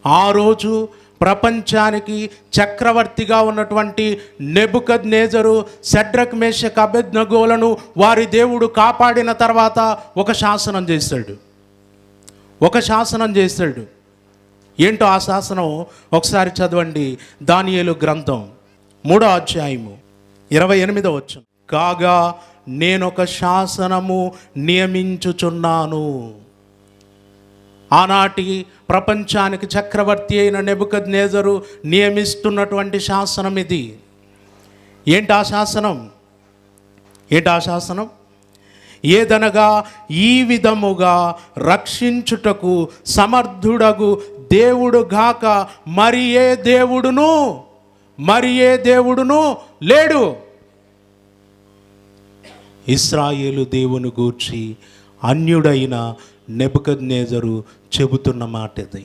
ఆ రోజు ప్రపంచానికి చక్రవర్తిగా ఉన్నటువంటి నెబుకద్నెజరు షడ్రక్ మేషక్ అబేద్నెగోలను వారి దేవుడు కాపాడిన తర్వాత ఒక శాసనం చేశాడు. ఏంటో ఆ శాసనం ఒకసారి చదవండి. దానియేలు గ్రంథం 3వ అధ్యాయము 28వ వచనం. కాగా నేనొక శాసనము నియమించుచున్నాను. ఆనాటి ప్రపంచానికి చక్రవర్తి అయిన నెబుకద్నెజరు నియమిస్తున్నటువంటి శాసనం ఇది. ఏంటి ఆ శాసనం? ఏదనగా ఈ విధముగా రక్షించుటకు సమర్థుడగు దేవుడు గాక మరి ఏ దేవుడును లేడు. ఇశ్రాయేలు దేవుని గూర్చి అన్యుడైన నెబుకద్నెజరు చెబుతున్న మాట ఇది.